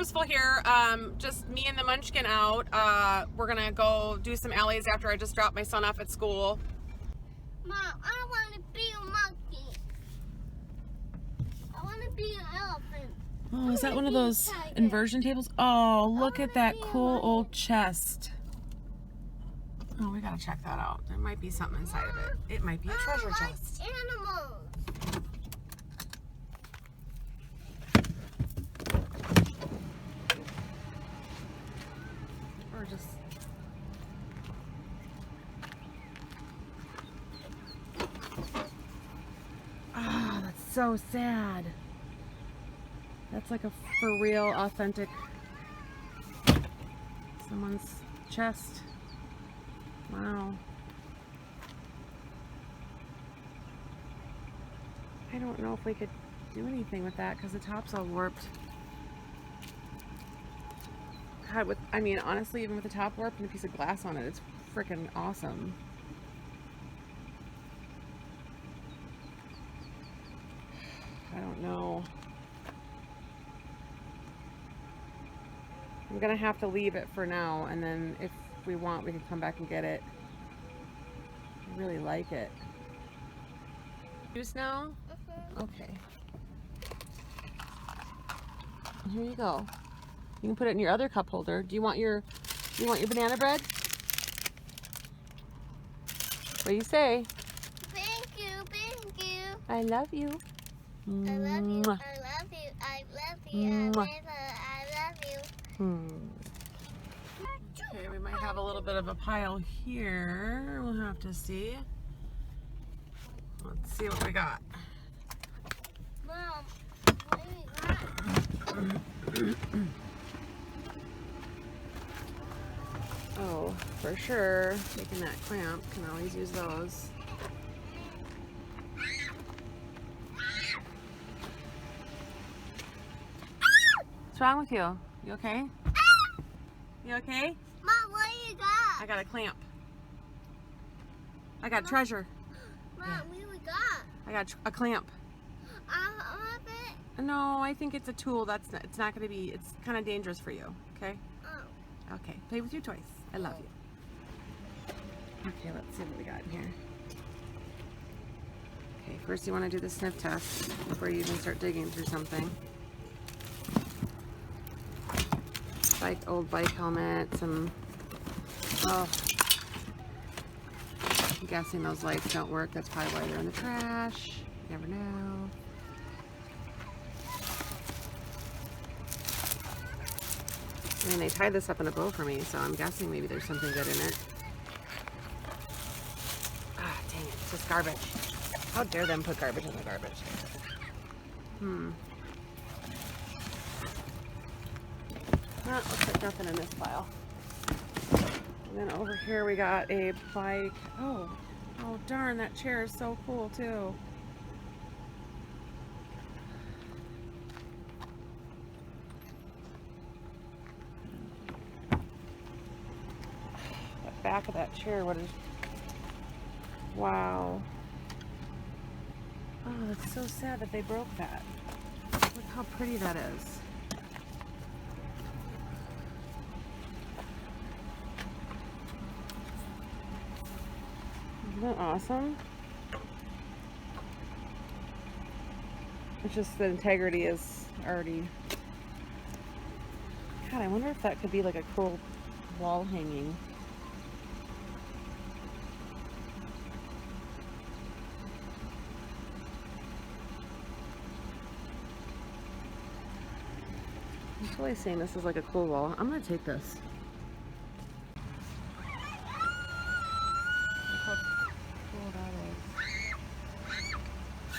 Repurposeful here. Just me and the munchkin out. We're gonna go do some alleys after I just dropped my son off at school. Mom, I want to be a monkey. I want to be an elephant. Oh, is that one of those inversion tables? Oh, look at that cool old chest. Oh, we gotta check that out. There might be something inside of it. It might be a treasure chest. Animals. Or just... Ah, that's so sad. That's like a for real, authentic someone's chest. Wow. I don't know if we could do anything with that because the top's all warped. God, I mean, honestly, even with the top warped and a piece of glass on it, it's freaking awesome. I don't know. I'm gonna have to leave it for now, and then if we want, we can come back and get it. I really like it. Juice now? Okay. Here you go. You can put it in your other cup holder. Do you want your banana bread? What do you say? Thank you, thank you. I love you. I love you, I love you, I love you, I love you. Okay, we might have a little bit of a pile here. We'll have to see. Let's see what we got. Mom, what do you got? Oh, for sure. Taking that clamp, can always use those. What's wrong with you? You okay? You okay? Mom, what do you got? I got a clamp. I got treasure. Mom, what do you got? I got a clamp. I love it. No, I think it's a tool. It's not going to be. It's kind of dangerous for you. Okay. Oh. Okay. Play with your toys. I love you. Okay, let's see what we got in here. Okay, first you want to do the sniff test before you even start digging through something. Old bike helmet, some, oh, I'm guessing those lights don't work. That's probably why they're in the trash. You never know. I mean, they tied this up in a bow for me, so I'm guessing maybe there's something good in it. Ah, dang it, it's just garbage. How dare them put garbage in the garbage? Looks like nothing in this pile. And then over here we got a bike. Oh darn, that chair is so cool too. The back of that chair, what is... Wow. Oh, that's so sad that they broke that. Look how pretty that is. Isn't that awesome? It's just the integrity is already... God, I wonder if that could be like a cool wall hanging. I'm totally saying this is like a cool wall. I'm gonna take this.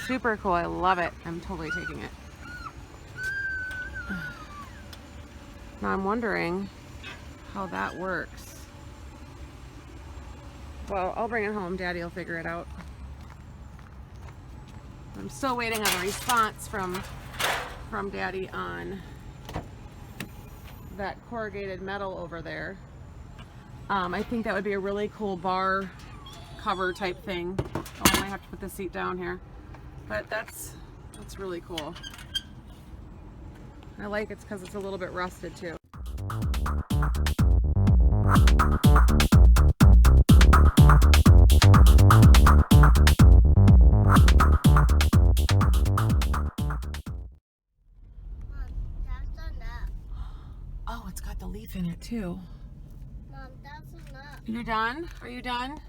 Super cool. I love it. I'm totally taking it. Now I'm wondering how that works. Well, I'll bring it home. Daddy will figure it out. I'm still waiting on a response from Daddy on that corrugated metal over there. I think that would be a really cool bar cover type thing. Oh, I might have to put the seat down here. But that's really cool. I like it because it's a little bit rusted too. Mom, that's enough. Oh, it's got the leaf in it too. Mom, that's enough. You're done? Are you done? Mom,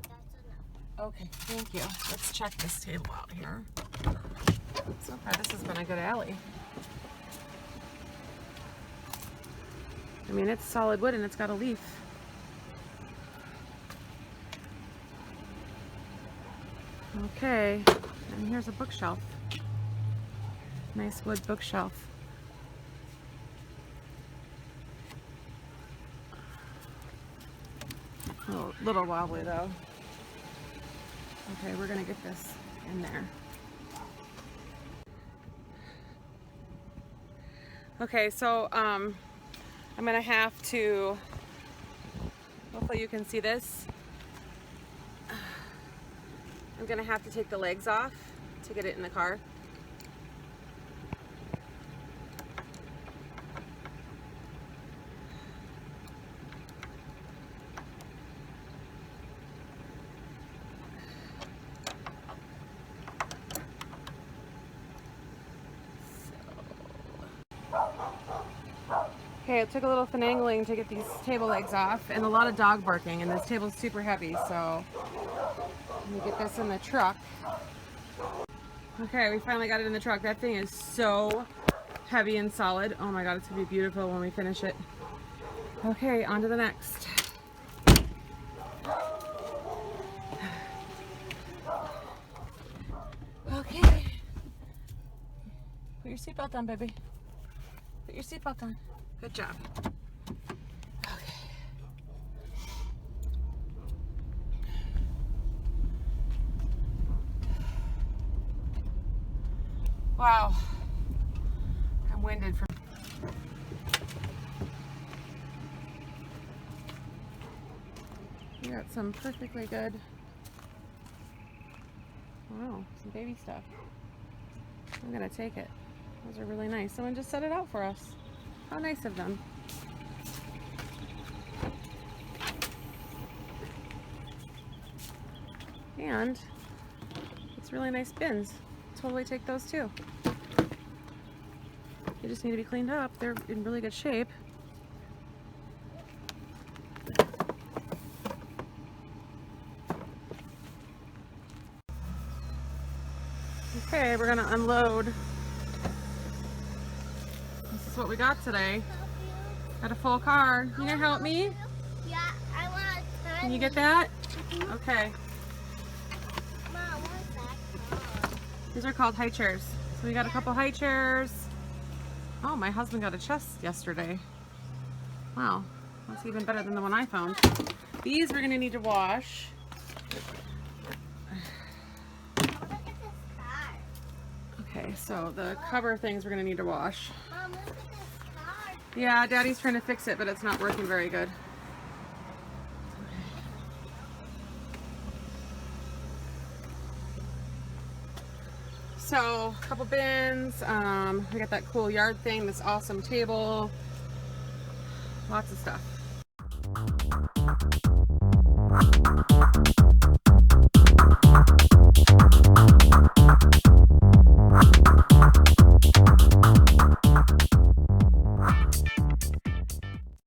that's enough. Okay, thank you. Let's check this table out here. So far, this has been a good alley. I mean, it's solid wood and it's got a leaf. Okay, and here's a bookshelf. Nice wood bookshelf. A little wobbly though. Okay, we're gonna get this in there. Okay, so I'm gonna have to, hopefully you can see this. I'm gonna have to take the legs off to get it in the car. Okay, it took a little finagling to get these table legs off and a lot of dog barking, and this table's super heavy, so let me get this in the truck. Okay, we finally got it in the truck. That thing is so heavy and solid. Oh my god, it's gonna be beautiful when we finish it. Okay, on to the next. Okay. Put your seatbelt on, baby. Put your seatbelt on. Good job. Okay. Wow. I'm winded from. We got some perfectly good. Wow, some baby stuff. I'm gonna take it. Those are really nice. Someone just set it out for us. How nice of them. And it's really nice bins. Totally take those too. They just need to be cleaned up. They're in really good shape. Okay, we're gonna unload. This is what we got today. Got a full car. You gonna help me? Yeah, I want to. Can you get that? Okay. Mom, what's that called? These are called high chairs. So we got a couple high chairs. Oh, my husband got a chest yesterday. Wow, that's even better than the one I found. These we're gonna need to wash. Look at this car. Okay, so the cover things we're gonna need to wash. Mom, look at this car. Yeah, Daddy's trying to fix it, but it's not working very good. So, a couple bins, we got that cool yard thing, this awesome table, lots of stuff.